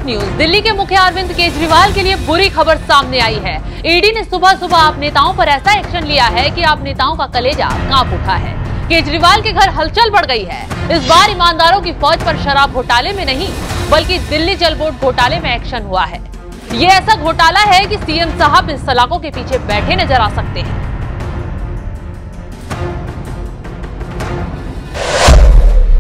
Top news. Delhi के मुखिया अरविंद केजरीवाल के लिए बुरी खबर सामने आई है। ईडी ने सुबह सुबह आप नेताओं पर ऐसा एक्शन लिया है कि आप नेताओं का कलेजा कांप उठा है। केजरीवाल के घर हलचल बढ़ गई है। इस बार ईमानदारों की फौज पर शराब घोटाले में नहीं बल्कि दिल्ली जल बोर्ड घोटाले में एक्शन हुआ है। ये ऐसा घोटाला है कि सीएम साहब इस सलाखों के पीछे बैठे नजर आ सकते हैं।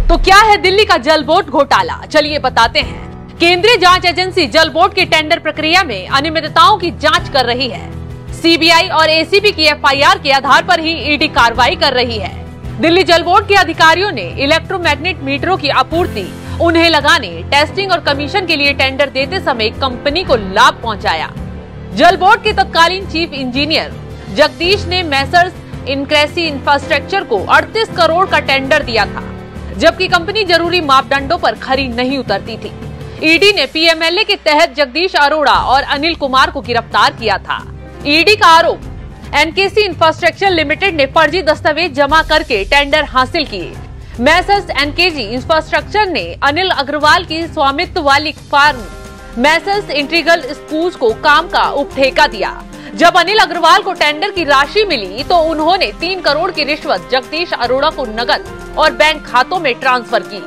तो क्या है दिल्ली का जल बोर्ड घोटाला, चलिए बताते हैं। केंद्रीय जांच एजेंसी जल बोर्ड की टेंडर प्रक्रिया में अनियमितताओं की जांच कर रही है। सीबीआई और एसीबी की एफआईआर के आधार पर ही ईडी कार्रवाई कर रही है। दिल्ली जल बोर्ड के अधिकारियों ने इलेक्ट्रोमैग्नेट मीटरों की आपूर्ति, उन्हें लगाने, टेस्टिंग और कमीशन के लिए टेंडर देते समय कंपनी को लाभ पहुंचाया। जल बोर्ड के तत्कालीन चीफ इंजीनियर जगदीश ने मैसर्स इनक्रेसी इंफ्रास्ट्रक्चर को 38 करोड़ का टेंडर दिया था, जबकि कंपनी जरूरी मापदंडों पर खरी नहीं उतरती थी। ईडी ने पीएमएलए के तहत जगदीश अरोड़ा और अनिल कुमार को गिरफ्तार किया था। ईडी का आरोप, एनकेसी इंफ्रास्ट्रक्चर लिमिटेड ने फर्जी दस्तावेज जमा करके टेंडर हासिल किए। मैसर्स एनकेजी इंफ्रास्ट्रक्चर ने अनिल अग्रवाल की स्वामित्व वाली फार्म मैसर्स इंटीग्रल स्कूल्स को काम का उपठेका दिया। जब अनिल अग्रवाल को टेंडर की राशि मिली तो उन्होंने 3 करोड़ की रिश्वत जगदीश अरोड़ा को नकद और बैंक खातों में ट्रांसफर की।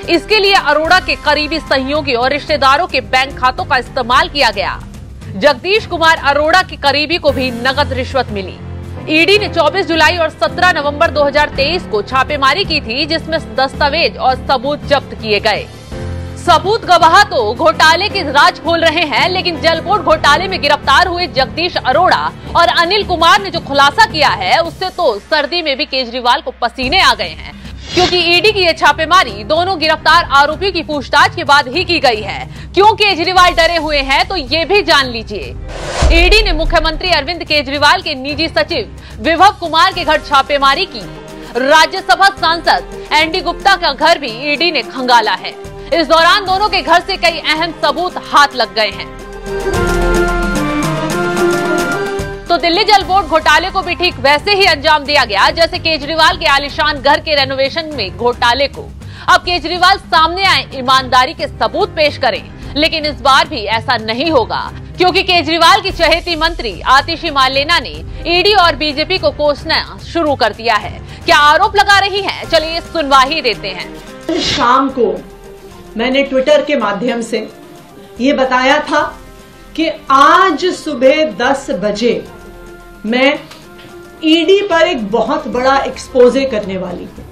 इसके लिए अरोड़ा के करीबी सहयोगी और रिश्तेदारों के बैंक खातों का इस्तेमाल किया गया। जगदीश कुमार अरोड़ा के करीबी को भी नकद रिश्वत मिली। ईडी ने 24 जुलाई और 17 नवंबर 2023 को छापेमारी की थी, जिसमें दस्तावेज और सबूत जब्त किए गए। सबूत गवाह तो घोटाले के राज खोल रहे हैं, लेकिन जल बोर्ड घोटाले में गिरफ्तार हुए जगदीश अरोड़ा और अनिल कुमार ने जो खुलासा किया है उससे तो सर्दी में भी केजरीवाल को पसीने आ गए हैं, क्योंकि ईडी की ये छापेमारी दोनों गिरफ्तार आरोपियों की पूछताछ के बाद ही की गई है। क्यों केजरीवाल डरे हुए हैं तो ये भी जान लीजिए। ईडी ने मुख्यमंत्री अरविंद केजरीवाल के निजी सचिव विभव कुमार के घर छापेमारी की। राज्यसभा सांसद एनडी गुप्ता का घर भी ईडी ने खंगाला है। इस दौरान दोनों के घर से कई अहम सबूत हाथ लग गए हैं। तो दिल्ली जल बोर्ड घोटाले को भी ठीक वैसे ही अंजाम दिया गया जैसे केजरीवाल के आलीशान घर के रेनोवेशन में घोटाले को। अब केजरीवाल सामने आए, ईमानदारी के सबूत पेश करें, लेकिन इस बार भी ऐसा नहीं होगा, क्योंकि केजरीवाल की चहेती मंत्री आतिशी मार्लेना ने ईडी और बीजेपी को कोसना शुरू कर दिया है। क्या आरोप लगा रही हैं? चलिए सुनवा ही देते हैं। शाम को मैंने ट्विटर के माध्यम से ये बताया था कि आज सुबह 10 बजे मैं ईडी पर एक बहुत बड़ा एक्सपोजे करने वाली हूं।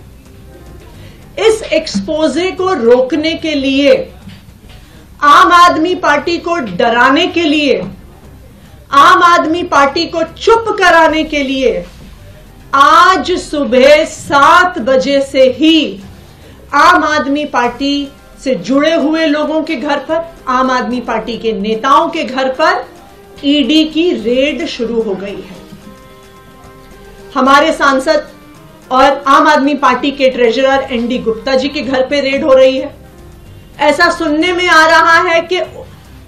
इस एक्सपोजे को रोकने के लिए, आम आदमी पार्टी को डराने के लिए, आम आदमी पार्टी को चुप कराने के लिए आज सुबह 7 बजे से ही आम आदमी पार्टी से जुड़े हुए लोगों के घर पर, आम आदमी पार्टी के नेताओं के घर पर ईडी की रेड शुरू हो गई है। हमारे सांसद और आम आदमी पार्टी के ट्रेजरर एनडी गुप्ता जी के घर पे रेड हो रही है। ऐसा सुनने में आ रहा है कि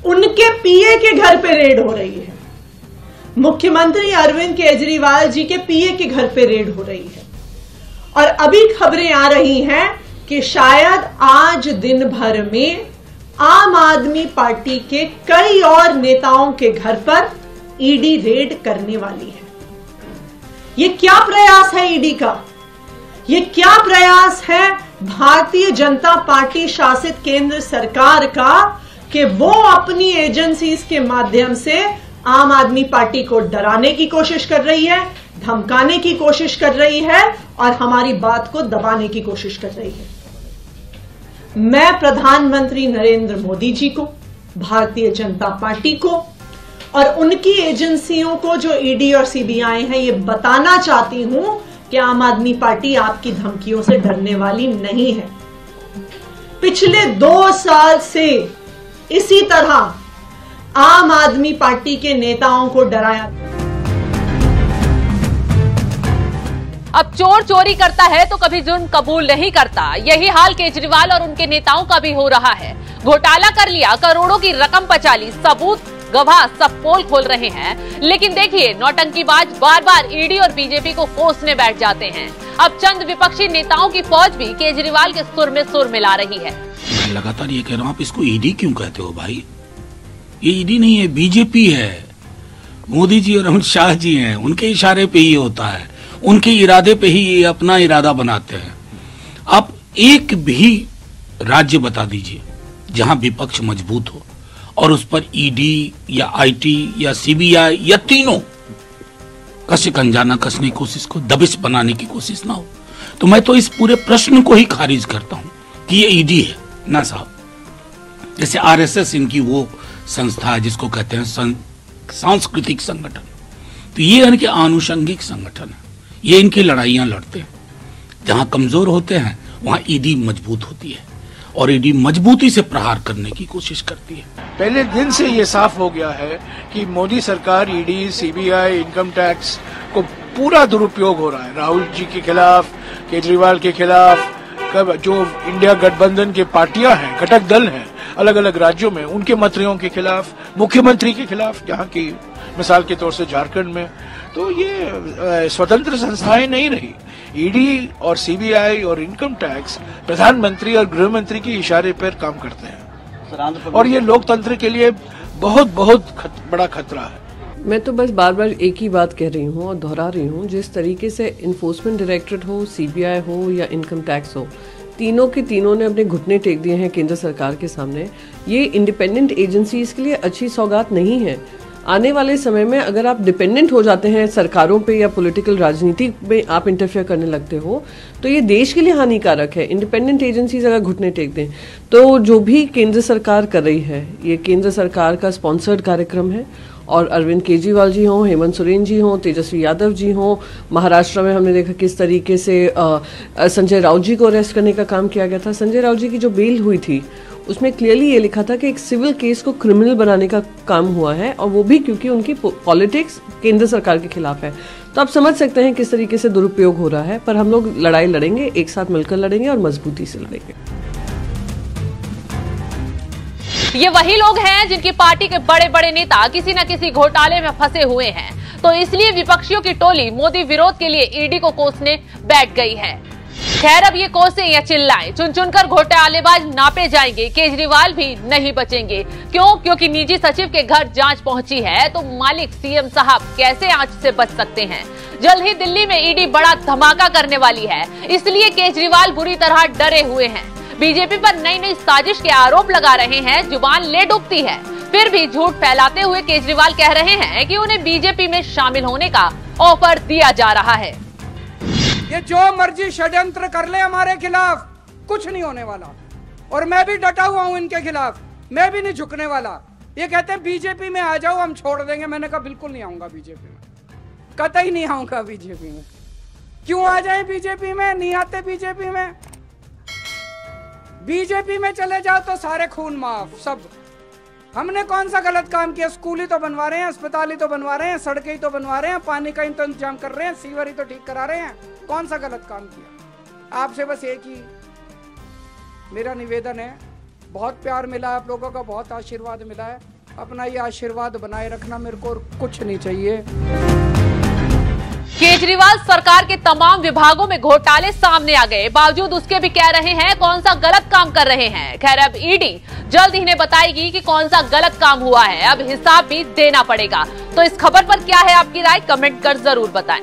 उनके पीए के घर पे रेड हो रही है। मुख्यमंत्री अरविंद केजरीवाल जी के पीए के घर पे रेड हो रही है। और अभी खबरें आ रही हैं कि शायद आज दिन भर में आम आदमी पार्टी के कई और नेताओं के घर पर ईडी रेड करने वाली है। ये क्या प्रयास है ईडी का? ये क्या प्रयास है भारतीय जनता पार्टी शासित केंद्र सरकार का कि वो अपनी एजेंसीज के माध्यम से आम आदमी पार्टी को डराने की कोशिश कर रही है, धमकाने की कोशिश कर रही है और हमारी बात को दबाने की कोशिश कर रही है। मैं प्रधानमंत्री नरेंद्र मोदी जी को, भारतीय जनता पार्टी को और उनकी एजेंसियों को जो ईडी और सीबीआई हैं, ये बताना चाहती हूं कि आम आदमी पार्टी आपकी धमकियों से डरने वाली नहीं है। पिछले 2 साल से इसी तरह आम आदमी पार्टी के नेताओं को डराया। अब चोर चोरी करता है तो कभी जुर्म कबूल नहीं करता। यही हाल केजरीवाल और उनके नेताओं का भी हो रहा है। घोटाला कर लिया, करोड़ों की रकम बचा ली, सबूत गवाह सब पोल खोल रहे हैं। लेकिन देखिए, नौटंकीबाज बार बार ईडी और बीजेपी को कोसने बैठ जाते हैं। अब चंद विपक्षी नेताओं की फौज भी केजरीवाल के सुर में सुर मिला रही है। मैं लगातार ये कह रहा हूं, आप इसको ईडी क्यों कहते हो भाई? ये ईडी नहीं है, बीजेपी है। मोदी जी और अमित शाह जी हैं, उनके इशारे पे ही होता है, उनके इरादे पे ही ये अपना इरादा बनाते हैं। आप एक भी राज्य बता दीजिए जहां विपक्ष मजबूत हो और उस पर ईडी या आईटी या सीबीआई या तीनों का शिकंजा कसने की कोशिश को, दबिश बनाने की कोशिश ना हो। तो मैं तो इस पूरे प्रश्न को ही खारिज करता हूं कि ये ईडी है ना साहब। जैसे आरएसएस इनकी वो संस्था है जिसको कहते हैं सांस्कृतिक संगठन, तो ये इनके आनुषंगिक संगठन है, ये इनकी लड़ाइयां लड़ते हैं। जहां कमजोर होते हैं वहां ईडी मजबूत होती है और ईडी मजबूती से प्रहार करने की कोशिश करती है। पहले दिन से ये साफ हो गया है कि मोदी सरकार ईडी, सीबीआई, इनकम टैक्स को पूरा दुरुपयोग हो रहा है। राहुल जी के खिलाफ, केजरीवाल के खिलाफ, जो इंडिया गठबंधन के पार्टियां हैं, घटक दल हैं अलग अलग राज्यों में, उनके मंत्रियों के खिलाफ, मुख्यमंत्री के खिलाफ, यहाँ की मिसाल के तौर से झारखंड में, तो ये स्वतंत्र संस्थाएं नहीं रही। ईडी और सीबीआई और इनकम टैक्स प्रधानमंत्री और गृह मंत्री के इशारे पर काम करते हैं और ये लोकतंत्र के लिए बहुत बहुत बड़ा खतरा है। मैं तो बस बार बार एक ही बात कह रही हूँ और दोहरा रही हूँ, जिस तरीके से इन्फोर्समेंट डायरेक्टरेट हो, सीबीआई हो या इनकम टैक्स हो, तीनों के तीनों ने अपने घुटने टेक दिए हैं केंद्र सरकार के सामने। ये इंडिपेंडेंट एजेंसी इसके लिए अच्छी सौगात नहीं है। आने वाले समय में अगर आप डिपेंडेंट हो जाते हैं सरकारों पे या पॉलिटिकल राजनीति में आप इंटरफेयर करने लगते हो तो ये देश के लिए हानिकारक है। इंडिपेंडेंट एजेंसीज अगर घुटने टेक दें तो जो भी केंद्र सरकार कर रही है, ये केंद्र सरकार का स्पॉन्सर्ड कार्यक्रम है और अरविंद केजरीवाल जी हों, हेमंत सोरेन जी हों, तेजस्वी यादव जी हों, महाराष्ट्र में हमने देखा किस तरीके से संजय राउत जी को अरेस्ट करने का काम किया गया था। संजय राउत जी की जो बेल हुई थी उसमें क्लियरली ये लिखा था कि एक सिविल केस को क्रिमिनल बनाने का काम हुआ है और वो भी क्योंकि उनकी पॉलिटिक्स केंद्र सरकार के खिलाफ है। तो आप समझ सकते हैं किस तरीके से दुरुपयोग हो रहा है, पर हम लोग लड़ाई लड़ेंगे, एक साथ मिलकर लड़ेंगे और मजबूती से लड़ेंगे। ये वही लोग हैं जिनकी पार्टी के बड़े बड़े नेता किसी न किसी घोटाले में फंसे हुए हैं, तो इसलिए विपक्षियों की टोली मोदी विरोध के लिए ईडी को कोसने बैठ गई है। खैर, अब ये कोसे या चिल्लाएं, चुन चुनकर घोटालेबाज नापे जाएंगे, केजरीवाल भी नहीं बचेंगे। क्यों? क्योंकि निजी सचिव के घर जांच पहुंची है, तो मालिक सीएम साहब कैसे आंच से बच सकते हैं। जल्द ही दिल्ली में ईडी बड़ा धमाका करने वाली है, इसलिए केजरीवाल बुरी तरह डरे हुए हैं। बीजेपी पर नई नई साजिश के आरोप लगा रहे हैं, जुबान ले डूबती है, फिर भी झूठ फैलाते हुए केजरीवाल कह रहे हैं कि उन्हें बीजेपी में शामिल होने का ऑफर दिया जा रहा है। ये जो मर्जी षड्यंत्र कर ले हमारे खिलाफ, कुछ नहीं होने वाला और मैं भी डटा हुआ हूं इनके खिलाफ, मैं भी नहीं झुकने वाला। ये कहते हैं बीजेपी में आ जाओ, हम छोड़ देंगे। मैंने कहा बिल्कुल नहीं आऊंगा बीजेपी में, कतई नहीं आऊंगा बीजेपी में। क्यों आ जाए बीजेपी में? नहीं आते बीजेपी में। बीजेपी में चले जाओ तो सारे खून माफ सब। हमने कौन सा गलत काम किया? स्कूल ही तो बनवा रहे हैं, अस्पताल ही तो बनवा रहे हैं, सड़कें ही तो बनवा रहे हैं, पानी का इंतजाम कर रहे हैं, सीवर ही तो ठीक करा रहे हैं। कौन सा गलत काम किया? आपसे बस एक ही मेरा निवेदन है, बहुत प्यार मिला है आप लोगों का, बहुत आशीर्वाद मिला है, अपना ये आशीर्वाद बनाए रखना, मेरे को कुछ नहीं चाहिए। केजरीवाल सरकार के तमाम विभागों में घोटाले सामने आ गए, बावजूद उसके भी कह रहे हैं कौन सा गलत काम कर रहे हैं। खैर, अब ईडी जल्द ही इन्हें बताएगी कि कौन सा गलत काम हुआ है, अब हिसाब भी देना पड़ेगा। तो इस खबर पर क्या है आपकी राय? कमेंट कर जरूर बताएं।